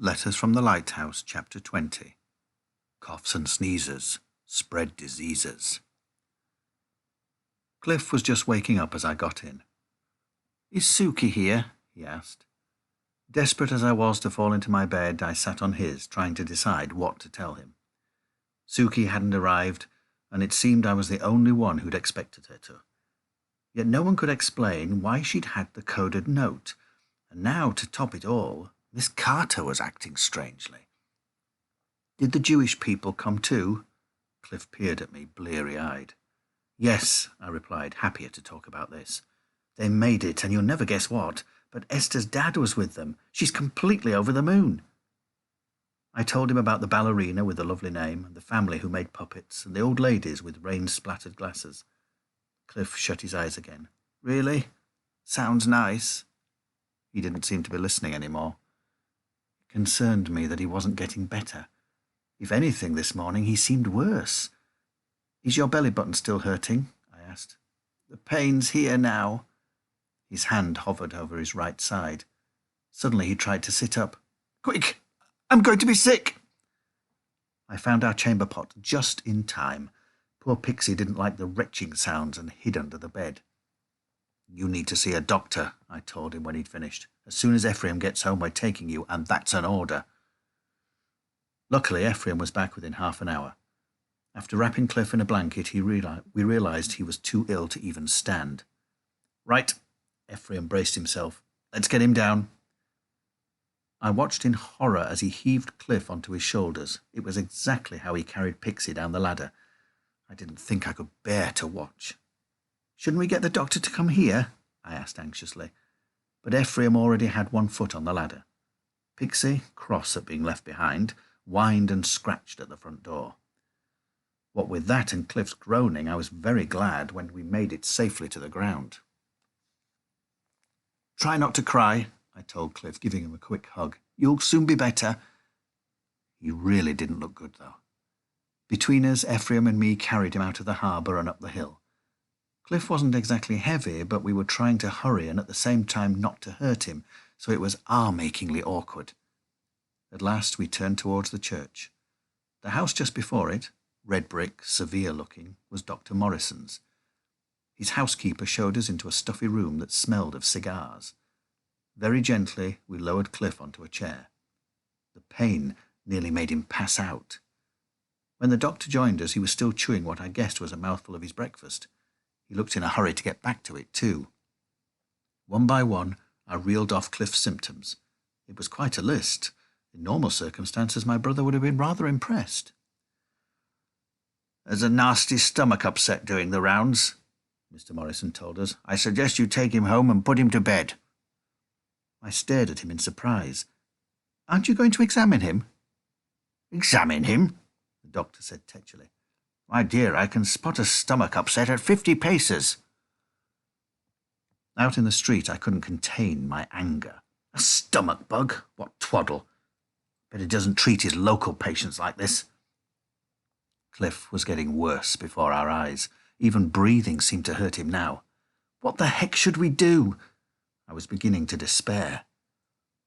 Letters from the Lighthouse, Chapter 20. Coughs and sneezes spread diseases. Cliff was just waking up as I got in. "Is Suki here?" he asked. Desperate as I was to fall into my bed, I sat on his, trying to decide what to tell him. Suki hadn't arrived, and it seemed I was the only one who'd expected her to. Yet no one could explain why she'd had the coded note, and now, to top it all, Miss Carter was acting strangely. "Did the Jewish people come too?" Cliff peered at me, bleary-eyed. "Yes," I replied, happier to talk about this. "They made it, and you'll never guess what, but Esther's dad was with them. She's completely over the moon." I told him about the ballerina with the lovely name, and the family who made puppets, and the old ladies with rain-splattered glasses. Cliff shut his eyes again. "Really? Sounds nice." He didn't seem to be listening anymore. It concerned me that he wasn't getting better. If anything, this morning he seemed worse. "Is your belly button still hurting?" I asked. "The pain's here now." His hand hovered over his right side. Suddenly he tried to sit up. "Quick! I'm going to be sick!" I found our chamber pot just in time. Poor Pixie didn't like the retching sounds and hid under the bed. "You need to see a doctor," I told him when he'd finished. "As soon as Ephraim gets home, we're taking you, and that's an order." Luckily, Ephraim was back within half an hour. After wrapping Cliff in a blanket, we realized he was too ill to even stand. "Right," Ephraim braced himself. "Let's get him down." I watched in horror as he heaved Cliff onto his shoulders. It was exactly how he carried Pixie down the ladder. I didn't think I could bear to watch. "Shouldn't we get the doctor to come here?" I asked anxiously. But Ephraim already had one foot on the ladder. Pixie, cross at being left behind, whined and scratched at the front door. What with that and Cliff's groaning, I was very glad when we made it safely to the ground. "Try not to cry," I told Cliff, giving him a quick hug. "You'll soon be better." He really didn't look good, though. Between us, Ephraim and me carried him out of the harbour and up the hill. Cliff wasn't exactly heavy, but we were trying to hurry and at the same time not to hurt him, so it was arm-achingly awkward. At last we turned towards the church. The house just before it, red brick, severe-looking, was Dr. Morrison's. His housekeeper showed us into a stuffy room that smelled of cigars. Very gently, we lowered Cliff onto a chair. The pain nearly made him pass out. When the doctor joined us, he was still chewing what I guessed was a mouthful of his breakfast. He looked in a hurry to get back to it, too. One by one, I reeled off Cliff's symptoms. It was quite a list. In normal circumstances, my brother would have been rather impressed. "There's a nasty stomach upset doing the rounds," Mr. Morrison told us. "I suggest you take him home and put him to bed." I stared at him in surprise. "Aren't you going to examine him?" "Examine him?" the doctor said tetchily. "My dear, I can spot a stomach upset at 50 paces. Out in the street, I couldn't contain my anger. A stomach bug? What twaddle! But he doesn't treat his local patients like this. Cliff was getting worse before our eyes. Even breathing seemed to hurt him now. What the heck should we do? I was beginning to despair.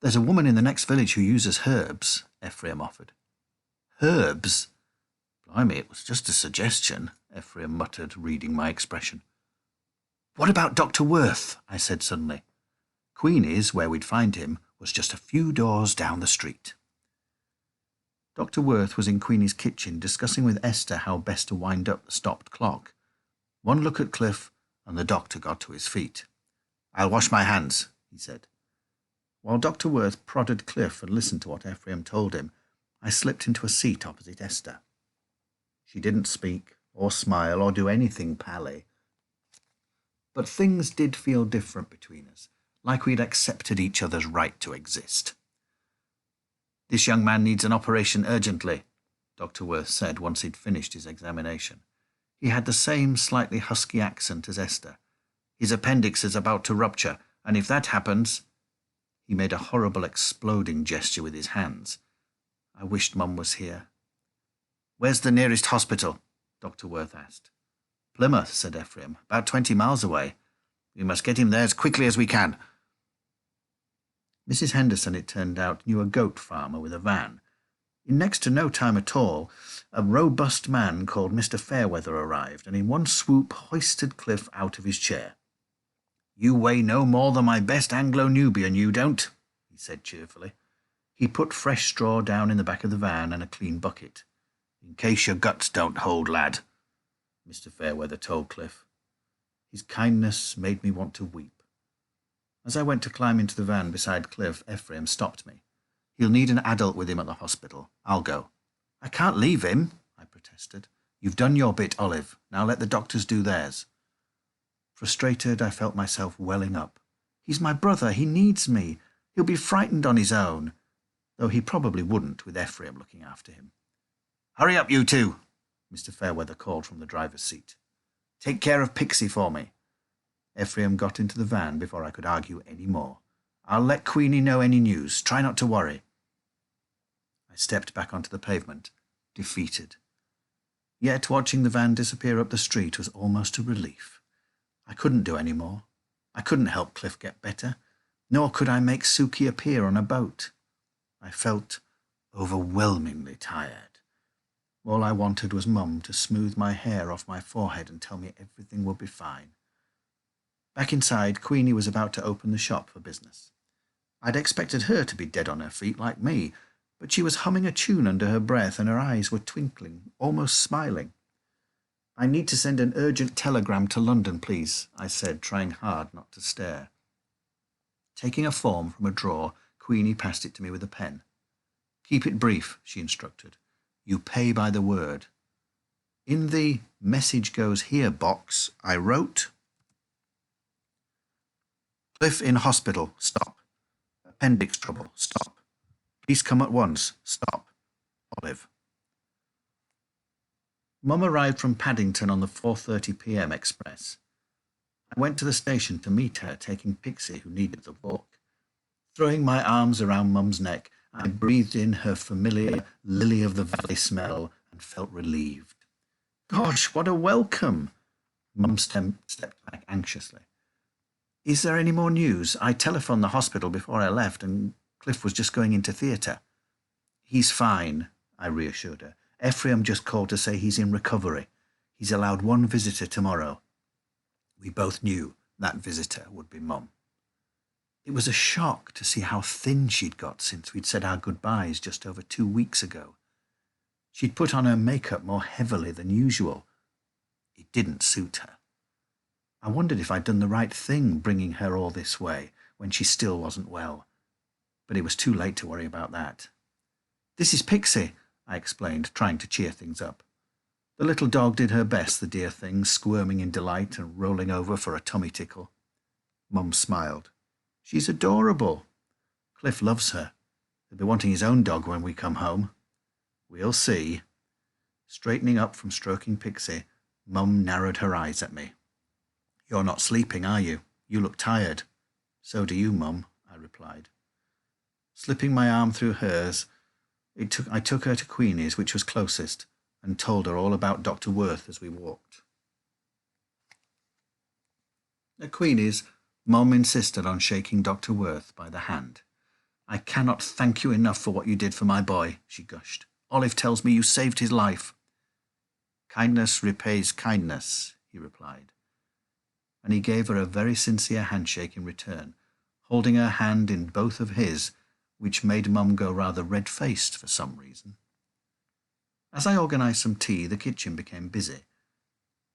"There's a woman in the next village who uses herbs," Ephraim offered. "Herbs?" "Blimey, it was just a suggestion," Ephraim muttered, reading my expression. "What about Dr. Worth?" I said suddenly. Queenie's, where we'd find him, was just a few doors down the street. Dr. Worth was in Queenie's kitchen discussing with Esther how best to wind up the stopped clock. One look at Cliff, and the doctor got to his feet. "I'll wash my hands," he said. While Dr. Worth prodded Cliff and listened to what Ephraim told him, I slipped into a seat opposite Esther. She didn't speak, or smile, or do anything pally. But things did feel different between us, like we'd accepted each other's right to exist. "This young man needs an operation urgently," Dr. Worth said once he'd finished his examination. He had the same slightly husky accent as Esther. "His appendix is about to rupture, and if that happens—" He made a horrible exploding gesture with his hands. I wished Mum was here. "Where's the nearest hospital?" Dr. Worth asked. "Plymouth," said Ephraim, "about 20 miles away. We must get him there as quickly as we can." Mrs. Henderson, it turned out, knew a goat farmer with a van. In next to no time at all, a robust man called Mr. Fairweather arrived, and in one swoop hoisted Cliff out of his chair. "You weigh no more than my best Anglo-Nubian, you don't," he said cheerfully. He put fresh straw down in the back of the van and a clean bucket. "In case your guts don't hold, lad," Mr. Fairweather told Cliff. His kindness made me want to weep. As I went to climb into the van beside Cliff, Ephraim stopped me. "He'll need an adult with him at the hospital. I'll go." "I can't leave him," I protested. "You've done your bit, Olive. Now let the doctors do theirs." Frustrated, I felt myself welling up. "He's my brother. He needs me. He'll be frightened on his own," though he probably wouldn't with Ephraim looking after him. "Hurry up, you two," Mr. Fairweather called from the driver's seat. "Take care of Pixie for me." Ephraim got into the van before I could argue any more. "I'll let Queenie know any news. Try not to worry." I stepped back onto the pavement, defeated. Yet watching the van disappear up the street was almost a relief. I couldn't do any more. I couldn't help Cliff get better, nor could I make Suki appear on a boat. I felt overwhelmingly tired. All I wanted was Mum to smooth my hair off my forehead and tell me everything would be fine. Back inside, Queenie was about to open the shop for business. I'd expected her to be dead on her feet like me, but she was humming a tune under her breath and her eyes were twinkling, almost smiling. "I need to send an urgent telegram to London, please," I said, trying hard not to stare. Taking a form from a drawer, Queenie passed it to me with a pen. "Keep it brief," she instructed. "You pay by the word." In the "message goes here" box, I wrote, "Cliff in hospital, stop. Appendix trouble, stop. Please come at once, stop. Olive." Mum arrived from Paddington on the 4:30 p.m. express. I went to the station to meet her, taking Pixie, who needed the walk. Throwing my arms around Mum's neck, I breathed in her familiar lily-of-the-valley smell and felt relieved. "Gosh, what a welcome!" Mum stepped back anxiously. "Is there any more news? I telephoned the hospital before I left, and Cliff was just going into theatre." "He's fine," I reassured her. "Ephraim just called to say he's in recovery. He's allowed one visitor tomorrow." We both knew that visitor would be Mum. It was a shock to see how thin she'd got since we'd said our goodbyes just over 2 weeks ago. She'd put on her makeup more heavily than usual. It didn't suit her. I wondered if I'd done the right thing bringing her all this way when she still wasn't well. But it was too late to worry about that. "This is Pixie," I explained, trying to cheer things up. The little dog did her best, the dear thing, squirming in delight and rolling over for a tummy tickle. Mum smiled. "She's adorable. Cliff loves her. He'll be wanting his own dog when we come home." "We'll see." Straightening up from stroking Pixie, Mum narrowed her eyes at me. "You're not sleeping, are you? You look tired." "So do you, Mum," I replied. Slipping my arm through hers, I took her to Queenie's, which was closest, and told her all about Dr. Worth as we walked. At Queenie's, Mum insisted on shaking Dr. Worth by the hand. "I cannot thank you enough for what you did for my boy," she gushed. "Olive tells me you saved his life." "Kindness repays kindness," he replied. And he gave her a very sincere handshake in return, holding her hand in both of his, which made Mum go rather red-faced for some reason. As I organised some tea, the kitchen became busy.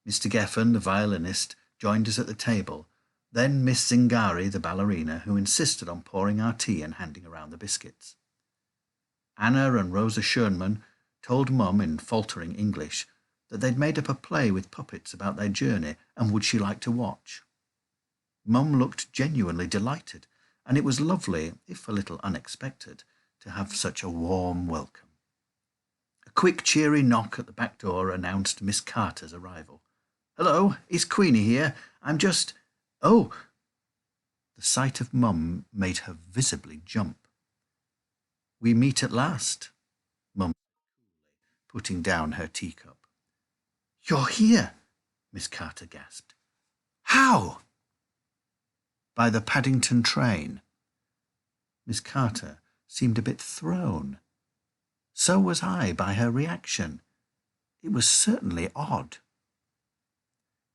Mr. Geffen, the violinist, joined us at the table, then Miss Zingari, the ballerina, who insisted on pouring our tea and handing around the biscuits. Anna and Rosa Schönman told Mum in faltering English that they'd made up a play with puppets about their journey and would she like to watch. Mum looked genuinely delighted, and it was lovely, if a little unexpected, to have such a warm welcome. A quick, cheery knock at the back door announced Miss Carter's arrival. "Hello, is Queenie here? I'm just—" "Oh!" The sight of Mum made her visibly jump. "We meet at last," Mum said, putting down her teacup. "You're here!" Miss Carter gasped. "How?" "By the Paddington train." Miss Carter seemed a bit thrown. So was I by her reaction. It was certainly odd.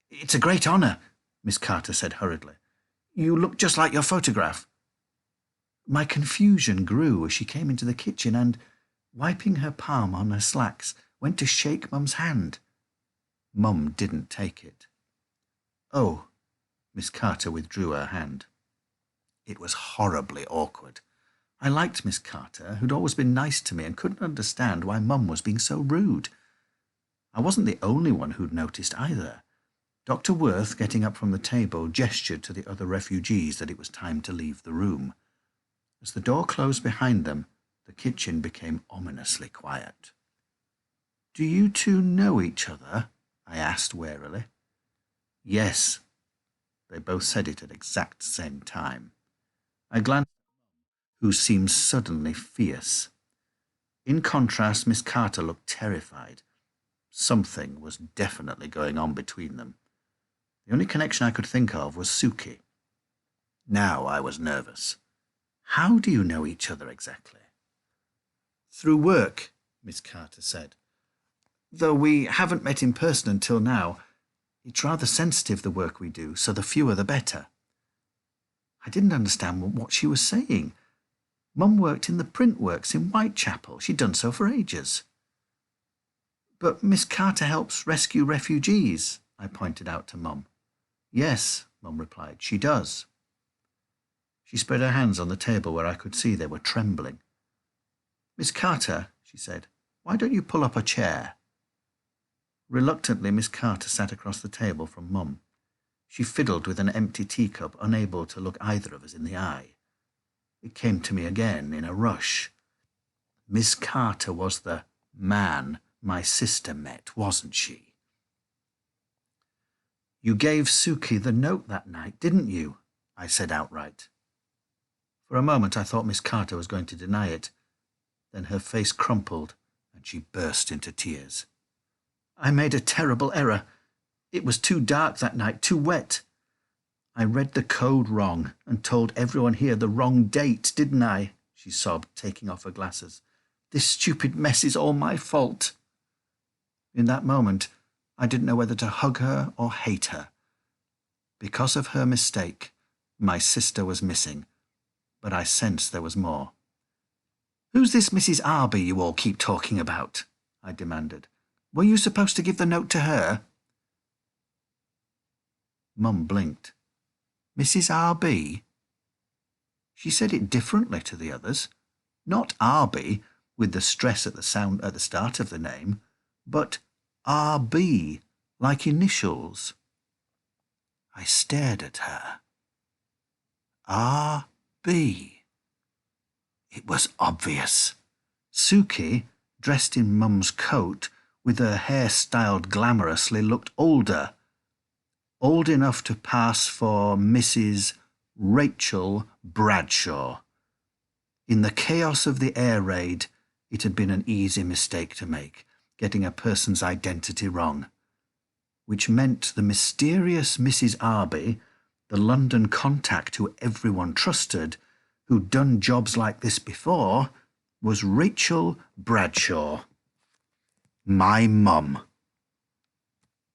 "It's a great honour," Miss Carter said hurriedly. "You look just like your photograph." My confusion grew as she came into the kitchen and, wiping her palm on her slacks, went to shake Mum's hand. Mum didn't take it. "Oh," Miss Carter withdrew her hand. It was horribly awkward. I liked Miss Carter, who'd always been nice to me, and couldn't understand why Mum was being so rude. I wasn't the only one who'd noticed either. Dr. Worth, getting up from the table, gestured to the other refugees that it was time to leave the room. As the door closed behind them, the kitchen became ominously quiet. "Do you two know each other?" I asked warily. "Yes." They both said it at exact same time. I glanced at Mum, who seemed suddenly fierce. In contrast, Miss Carter looked terrified. Something was definitely going on between them. The only connection I could think of was Suki. Now I was nervous. "How do you know each other exactly?" "Through work," Miss Carter said. "Though we haven't met in person until now. It's rather sensitive, the work we do, so the fewer the better." I didn't understand what she was saying. Mum worked in the print works in Whitechapel. She'd done so for ages. "But Miss Carter helps rescue refugees," I pointed out to Mum. "Yes," Mum replied, "she does." She spread her hands on the table where I could see they were trembling. "Miss Carter," she said, "why don't you pull up a chair?" Reluctantly, Miss Carter sat across the table from Mum. She fiddled with an empty teacup, unable to look either of us in the eye. It came to me again in a rush. Miss Carter was the man my sister met, wasn't she? "You gave Suki the note that night, didn't you?" I said outright. For a moment I thought Miss Carter was going to deny it. Then her face crumpled and she burst into tears. "I made a terrible error. It was too dark that night, too wet. I read the code wrong and told everyone here the wrong date, didn't I?" she sobbed, taking off her glasses. "This stupid mess is all my fault." In that moment, I didn't know whether to hug her or hate her. Because of her mistake, my sister was missing, but I sensed there was more. "Who's this Mrs. Arby you all keep talking about?" I demanded. "Were you supposed to give the note to her?" Mum blinked. "Mrs. Arby?" She said it differently to the others. Not Arby, with the stress at the sound at the start of the name, but R.B., like initials. I stared at her. R.B. It was obvious. Suki, dressed in Mum's coat, with her hair styled glamorously, looked older. Old enough to pass for Mrs. Rachel Bradshaw. In the chaos of the air raid, it had been an easy mistake to make, getting a person's identity wrong, which meant the mysterious Mrs. Arby, the London contact who everyone trusted, who'd done jobs like this before, was Rachel Bradshaw. My mum.